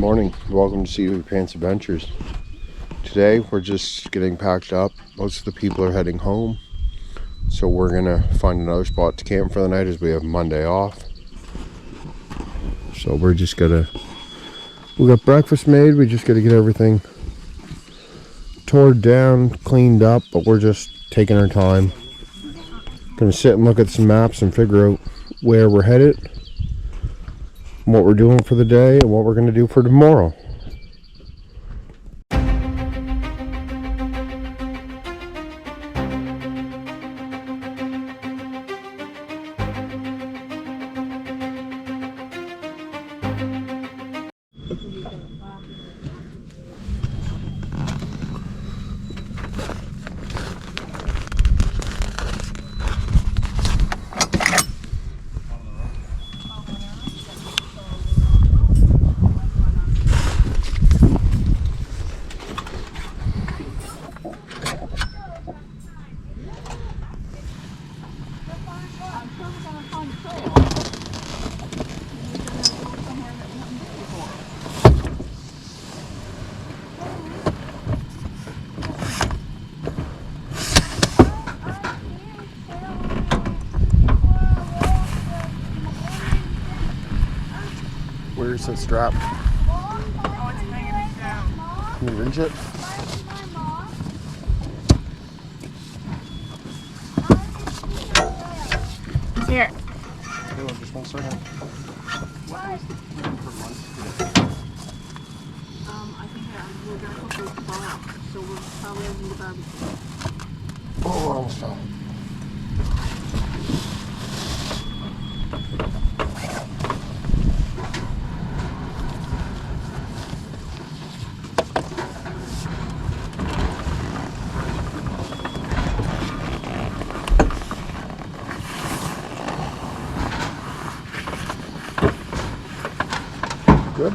Morning, welcome to Seaweed Pants Adventures. Today we're just getting packed up. Most of the people are heading home, so we're gonna find another spot to camp for the night as we have Monday off. So we got breakfast made. We just gotta get everything tore down, cleaned up, but we're just taking our time. Gonna sit and look at some maps and figure out where we're headed, what we're doing for the day, and what we're going to do for tomorrow. Where's the strap? Oh, it's hanging down. Can you reach it? Here. Okay, just 1 second. What was the plan for lunch today? I think we're going to cook those box, so we'll probably need a barbecue. Oh, almost fell. Good.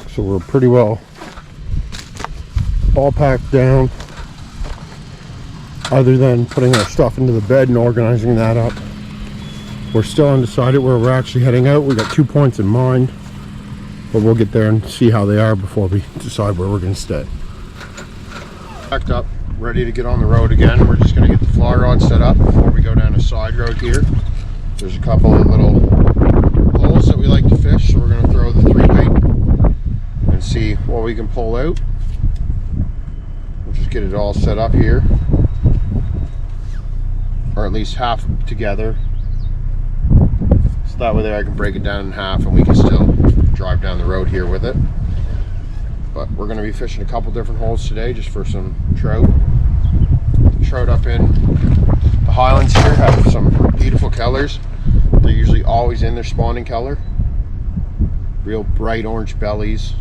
So we're pretty well all packed down, other than putting our stuff into the bed and organizing that up. We're still undecided where we're actually heading out. We got 2 points in mind, but we'll get there and see how they are before we decide where we're going to stay. Packed up, ready to get on the road again. We're just going to get the fly rod set up before we go down a side road here. There's a couple of little holes that we like to fish, so we're going to throw the 3-weight and see what we can pull out. We'll just get it all set up here, or at least half together, so that way there I can break it down in half and we can still drive down the road here with it. But we're going to be fishing a couple different holes today just for some trout. The trout up in the Highlands here have some beautiful colors. They're usually always in their spawning color. Real bright orange bellies.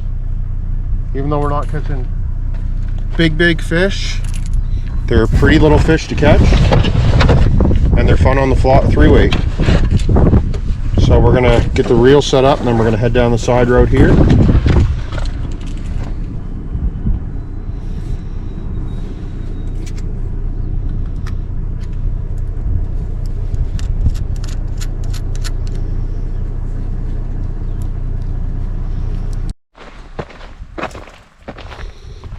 Even though we're not catching big fish, they're pretty little fish to catch. And they're fun on the 3-weight. So we're going to get the reel set up and then we're going to head down the side road here.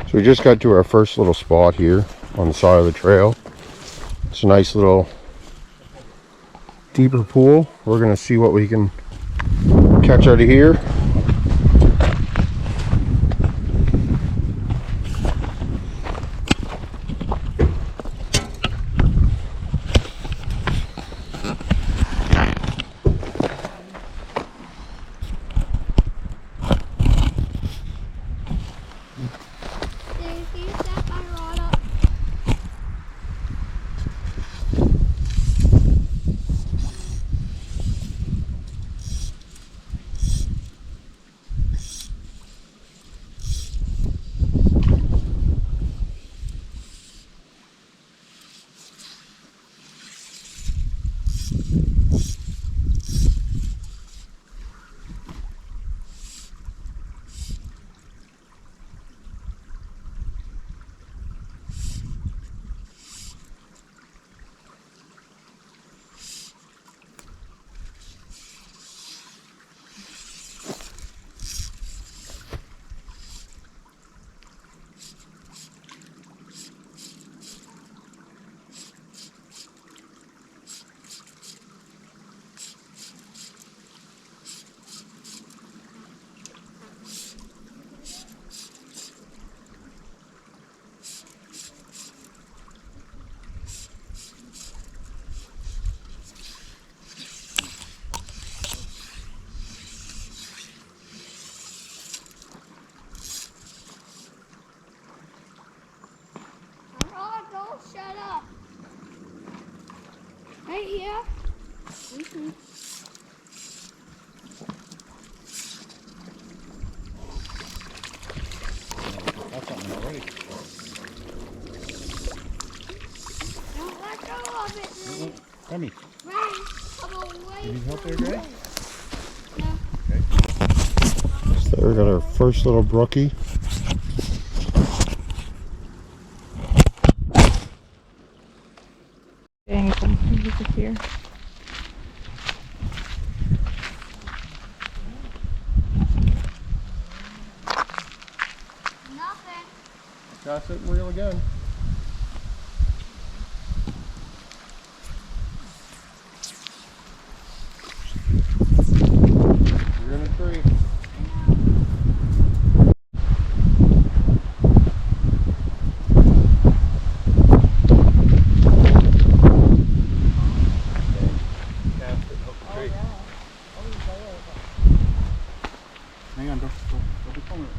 So we just got to our first little spot here on the side of the trail. It's a nice little deeper pool. We're going to see what we can catch out of here. shut up. Right here. That's something already. Don't let go of it, Ray. Tommy, Ray, come away. you need help there, Gray? No. Okay. So we got our first little brookie. Gampo. He's up here. Nothing. Cast it and reel again. You're in a tree. Cast it, hook the tree. Hang on, don't be pulling it.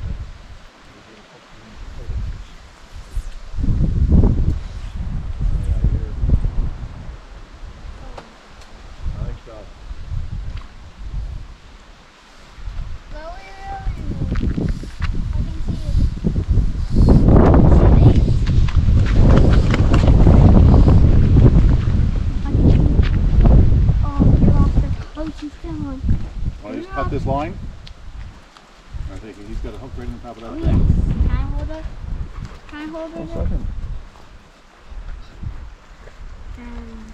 Nice job. Slowly, really. I can see it. Oh, you're off the coach. He's down. Want to just cut this line? I think he's got a hook right on top of that Oh, thing. yes. Can I hold it? Can I hold it? Second. And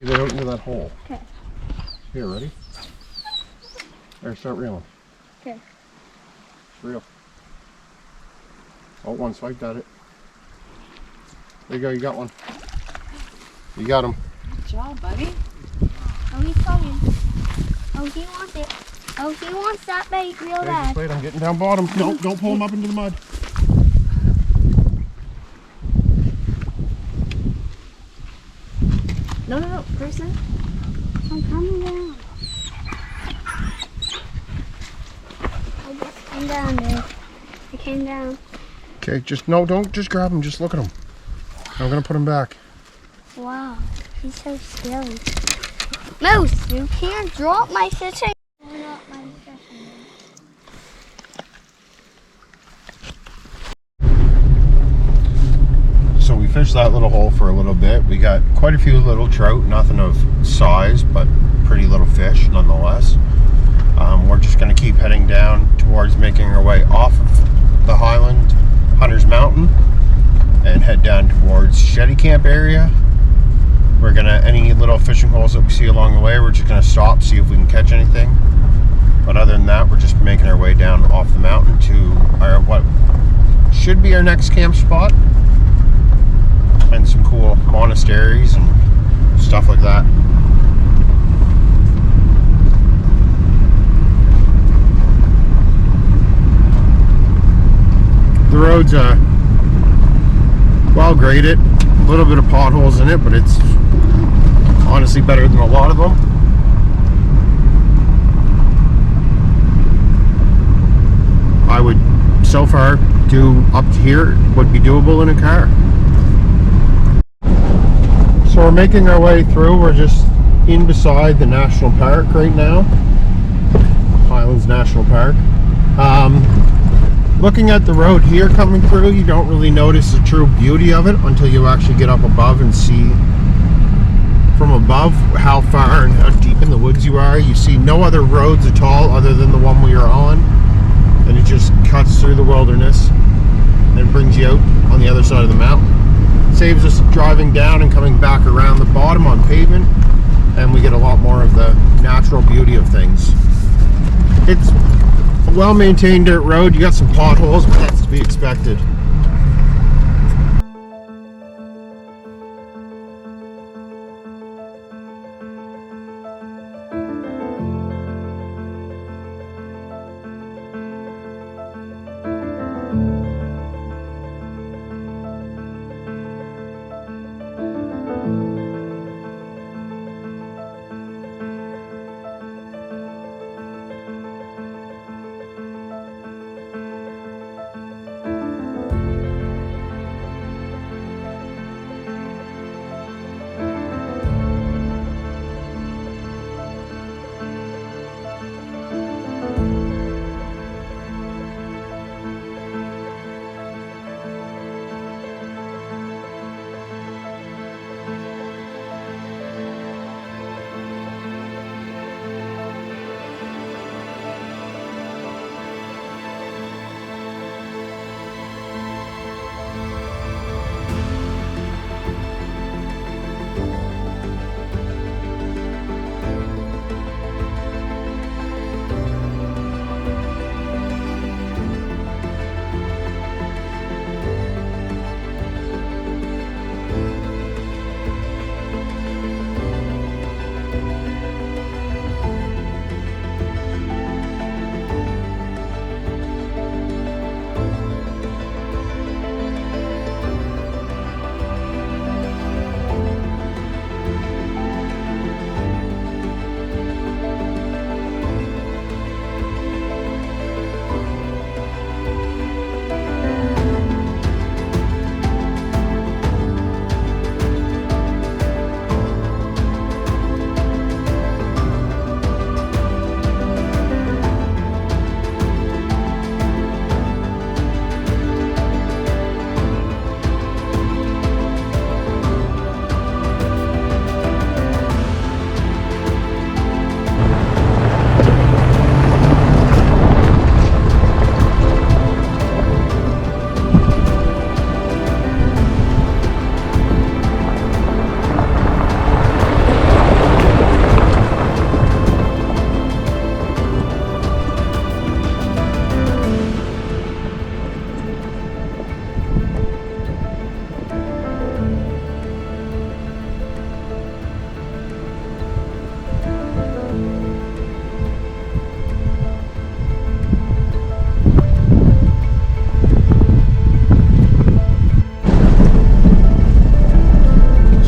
Get it out into that hole. Okay. Here, ready? There, start reeling. Okay. Reel. Oh, one swipe, got it. There you go, you got one. You got him. Good job, buddy. Oh, he's coming. Oh, he wants it. Oh, he wants that bait real Okay, bad. just wait, I'm getting down bottom. No, don't pull him up into the mud. No, person. I'm coming down. I just came down, dude. I came down. Okay, don't just grab him, just look at him. I'm gonna put him back. Wow, he's so scary. Moose, you can't drop my fishing. Drop my fishing. So we fished that little hole for a little bit. We got quite a few little trout, nothing of size, but pretty little fish nonetheless. We're just going to keep heading down towards making our way off of the Highland, Hunter's Mountain, and head down towards Shetty Camp area. We're going to, any little fishing holes that we see along the way, we're just going to stop, see if we can catch anything. But other than that, we're just making our way down off the mountain to our, what should be our next camp spot. And some cool monasteries and stuff like that. The road's well graded, a little bit of potholes in it, but it's honestly better than a lot of them. I would, so far, do up to here would be doable in a car. So we're making our way through. We're just in beside the national park right now, Highlands National Park. Looking at the road here coming through, you don't really notice the true beauty of it until you actually get up above and see from above how far and how deep in the woods you are. You see no other roads at all other than the one we are on, and it just cuts through the wilderness and brings you out on the other side of the mountain. Saves us driving down and coming back around the bottom on pavement, and we get a lot more of the natural beauty of things. It's well-maintained dirt road. You got some potholes, but that's to be expected.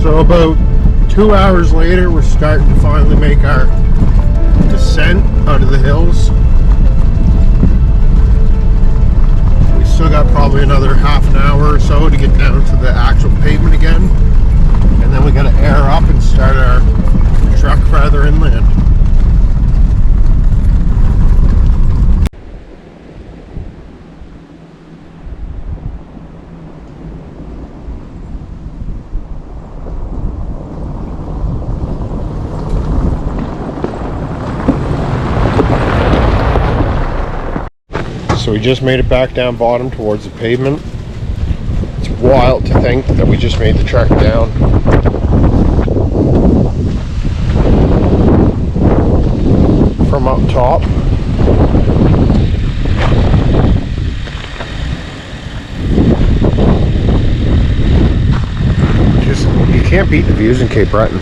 So about 2 hours later, we're starting to finally make our descent out of the hills. We still got probably another half an hour or so to get down to the actual pavement again. And then we got to air up and start our trek farther inland. So we just made it back down bottom towards the pavement. It's wild to think that we just made the trek down. From up top. Just, you can't beat the views in Cape Breton.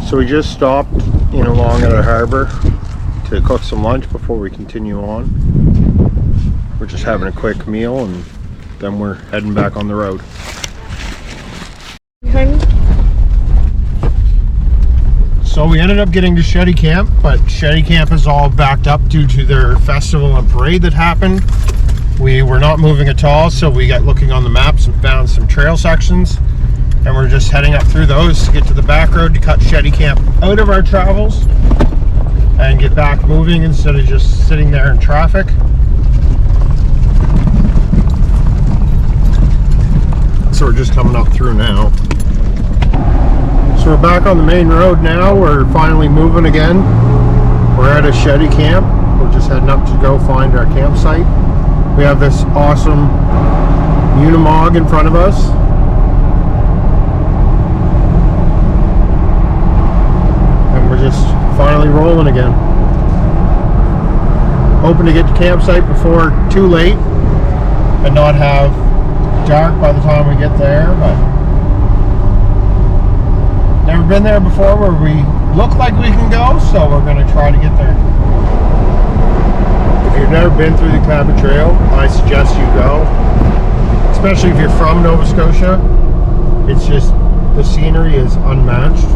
So we just stopped along at a harbor to cook some lunch before we continue on. We're just having a quick meal and then we're heading back on the road. So we ended up getting to Shetty Camp, but Shetty Camp is all backed up due to their festival and parade that happened. We were not moving at all, so we got looking on the maps and found some trail sections. And we're just heading up through those to get to the back road to cut Shetty Camp out of our travels and get back moving instead of just sitting there in traffic. So we're just coming up through now. So we're back on the main road now. We're finally moving again. We're at a Shetty Camp. We're just heading up to go find our campsite. We have this awesome Unimog in front of us. And we're just finally rolling again. Hoping to get to campsite before too late and not have dark by the time we get there, but never been there before where we look like we can go, so we're going to try to get there. If you've never been through the Cabot Trail, I suggest you go, especially if you're from Nova Scotia. It's just, the scenery is unmatched.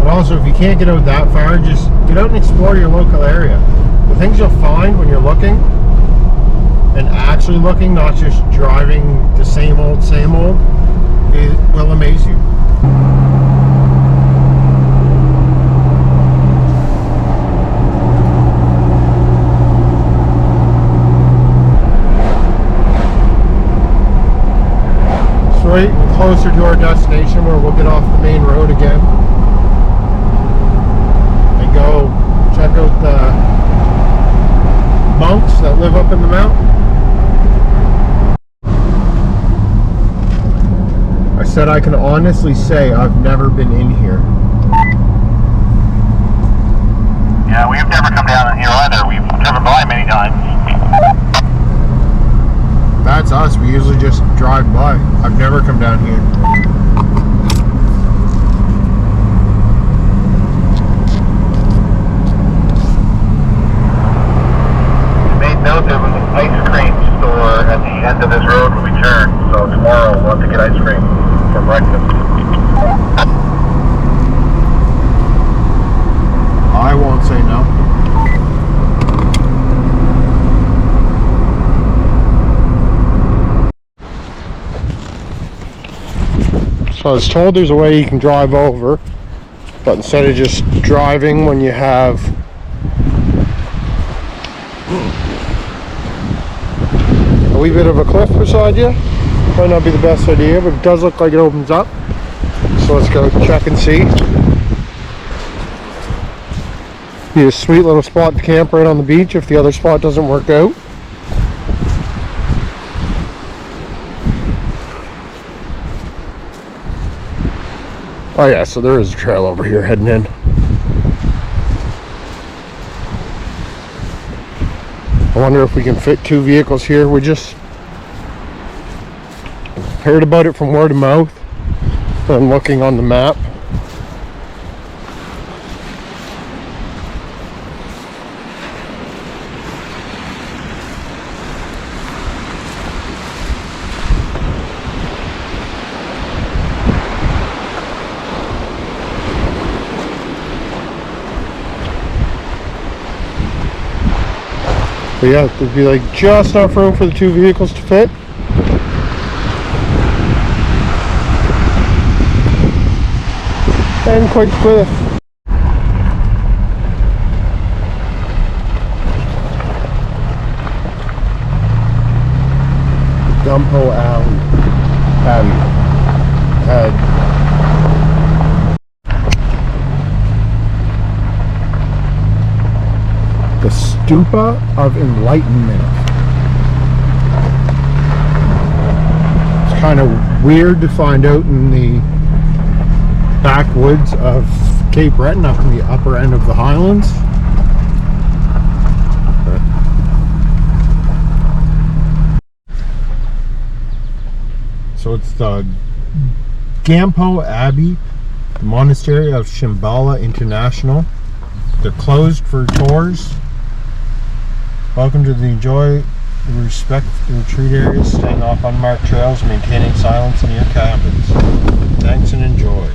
Also, if you can't get out that far, just get out and explore your local area. The things you'll find when you're looking, and actually looking, not just driving the same old, it will amaze you. So we're getting closer to our destination where we'll get off the main road again. Go check out the monks that live up in the mountain. I said I can honestly say I've never been in here. Yeah, we've never come down in here either. We've driven by many times. That's us. We usually just drive by. I've never come down here. There was an ice cream store at the end of this road when we turn, so tomorrow we'll have to get ice cream for breakfast. I won't say no. So I was told there's a way you can drive over, but instead of just driving when you have a wee bit of a cliff beside you, might not be the best idea, but it does look like it opens up. So let's go check and see. Be a sweet little spot to camp right on the beach if the other spot doesn't work out. Oh yeah, so there is a trail over here heading in. I wonder if we can fit 2 vehicles here. We just heard about it from word of mouth and looking on the map. But yeah, there'd be like just enough room for the 2 vehicles to fit. And quite the cliff. Gumbo Abbey. The Stupa of Enlightenment. It's kind of weird to find out in the backwoods of Cape Breton, up in the upper end of the Highlands. So it's the Gampo Abbey, the Monastery of Shambhala International. They're closed for tours. Welcome to the enjoy Respect the retreat areas, staying off unmarked trails, maintaining silence in your cabins. Thanks and enjoy.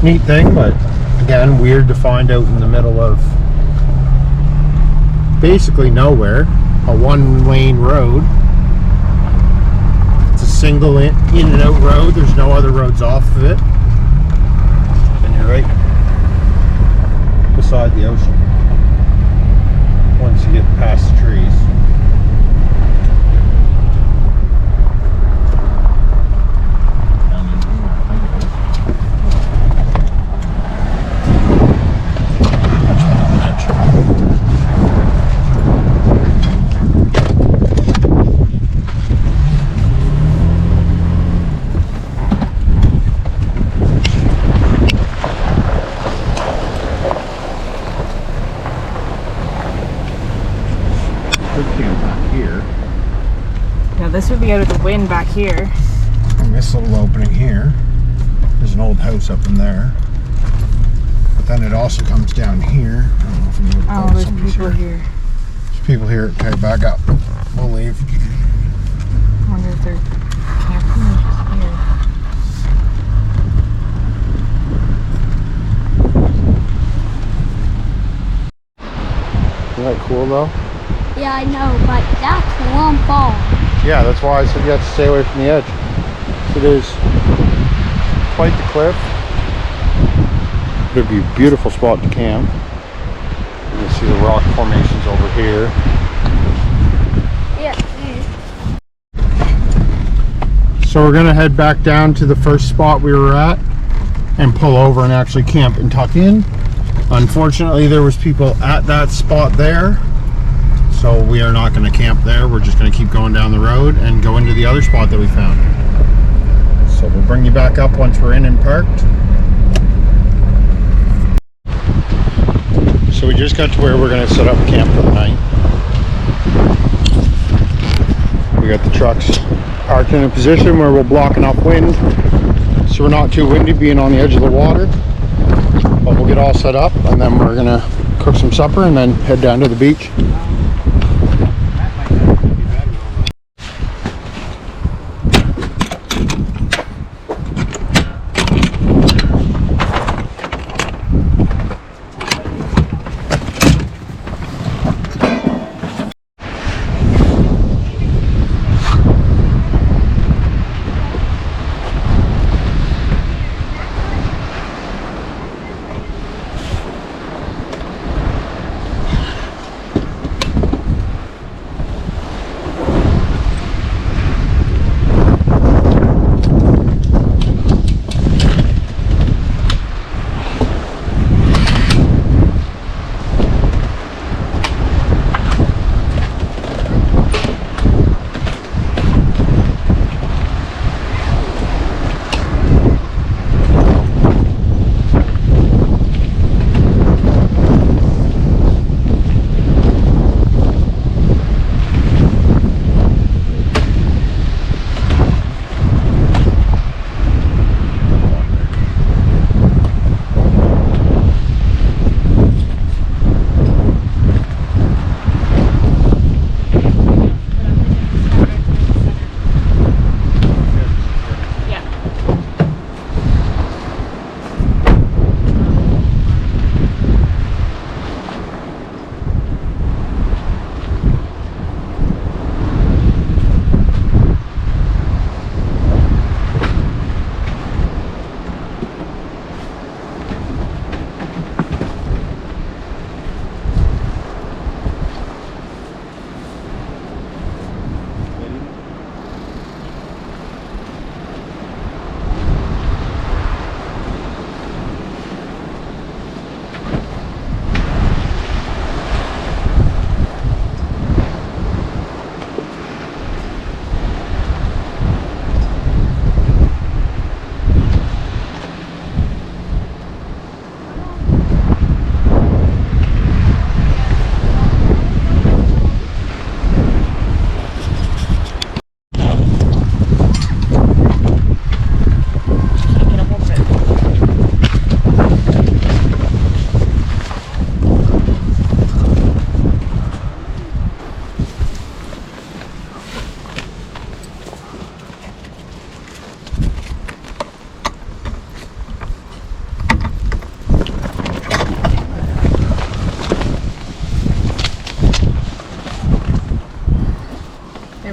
Neat thing, but again, weird to find out in the middle of basically nowhere. A one-lane road. It's a single in and out road. There's no other roads off of it. And you're right beside the ocean. Once you get past the trees. This would be out of the wind back here. And this little opening here, there's an old house up in there. But then it also comes down here. I don't know if you know Oh, there's people here. There's people here. Okay, back up. We'll leave. I wonder if they're camping or just here. Isn't that cool though? Yeah, I know, but that's one ball. Yeah, that's why I said you have to stay away from the edge. It is quite the cliff. It'd be a beautiful spot to camp. You can see the rock formations over here. Yeah. So we're gonna head back down to the first spot we were at and pull over and actually camp and tuck in. Unfortunately, there was people at that spot there. So we are not going to camp there. We're just going to keep going down the road and go into the other spot that we found. So we'll bring you back up once we're in and parked. So we just got to where we're going to set up camp for the night. We got the trucks parked in a position where we'll block enough wind so we're not too windy being on the edge of the water. But we'll get all set up and then we're going to cook some supper and then head down to the beach.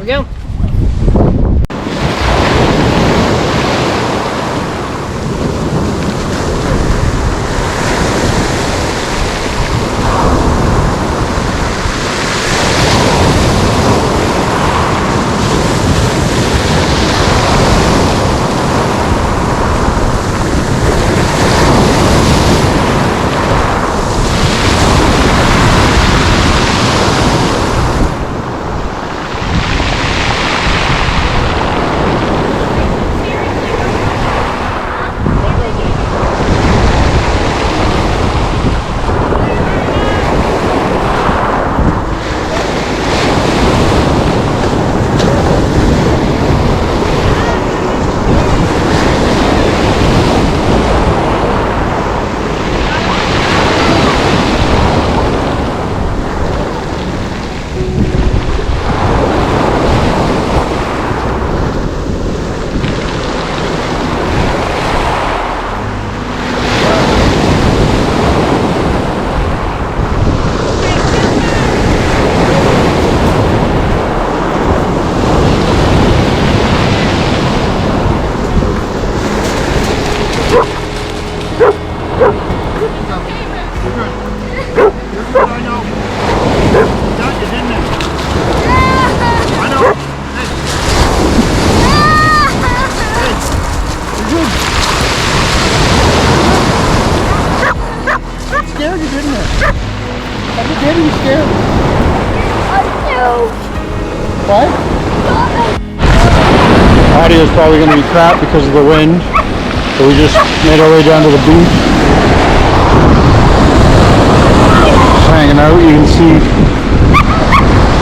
go. Audio is probably going to be crap because of the wind, so we just made our way down to the beach. Just hanging out. You can see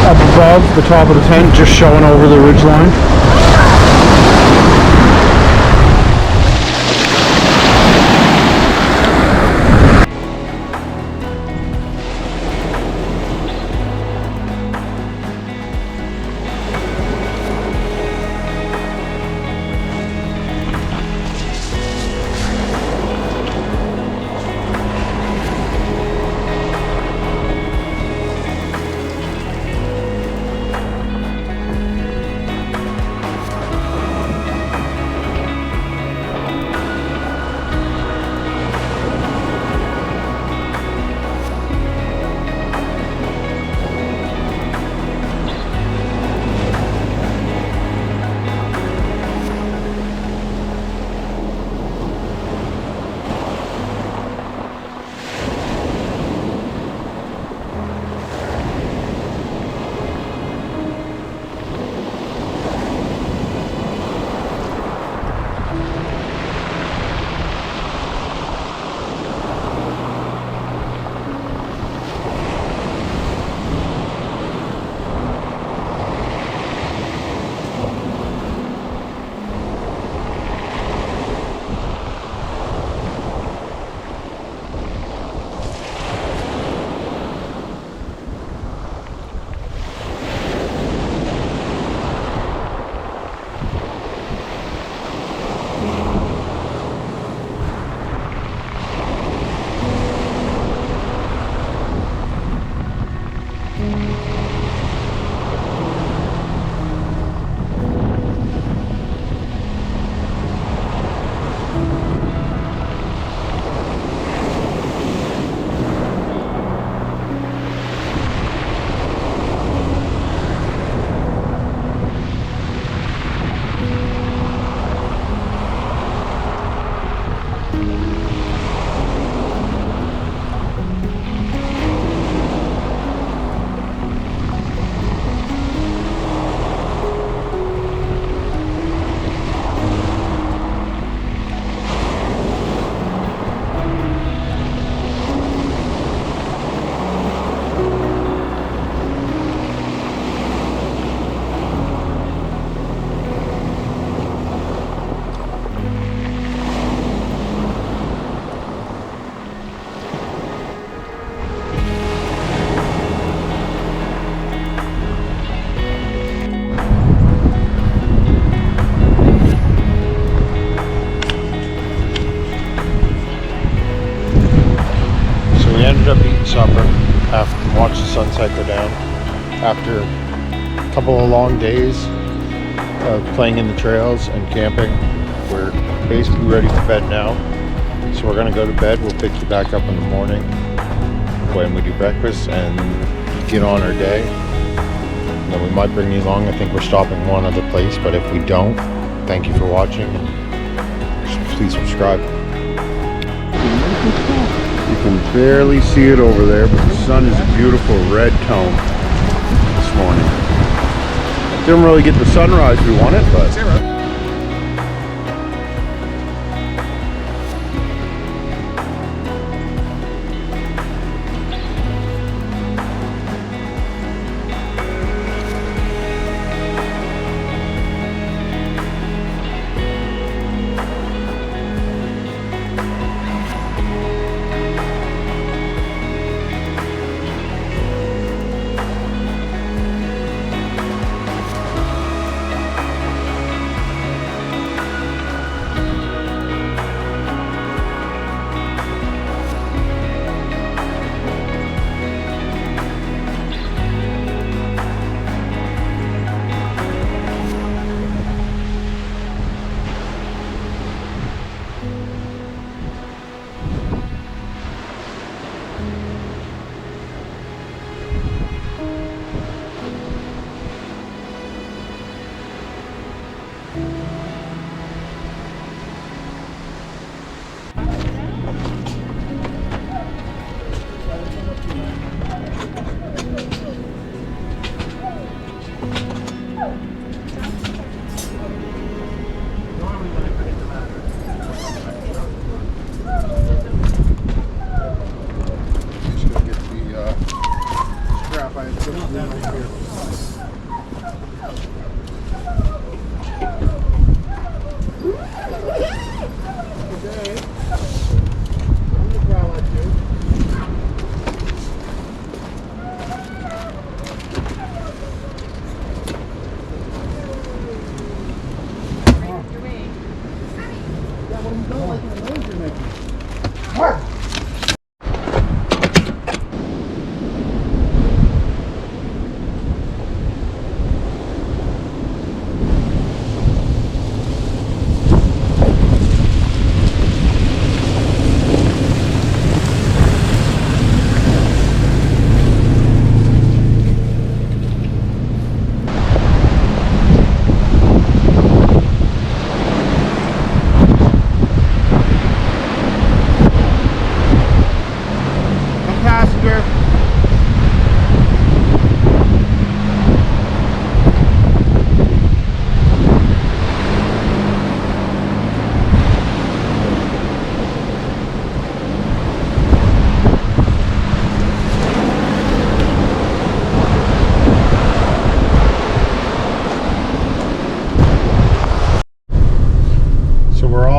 up above the top of the tent just showing over the ridgeline. Ended up eating supper after watched the sunset go down after couple of long days of playing in the trails and camping. We're basically ready for bed now. So we're gonna go to bed. We'll pick you back up in the morning when we do breakfast and get on our day. And then we might bring you along. I think we're stopping one other place, but if we don't, thank you for watching. Please subscribe. You can barely see it over there, but the sun is a beautiful red tone this morning. Didn't really get the sunrise we wanted, but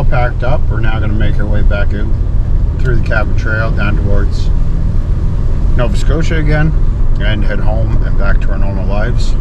packed up. We're now going to make our way back out through the Cabin Trail down towards Nova Scotia again and head home and back to our normal lives.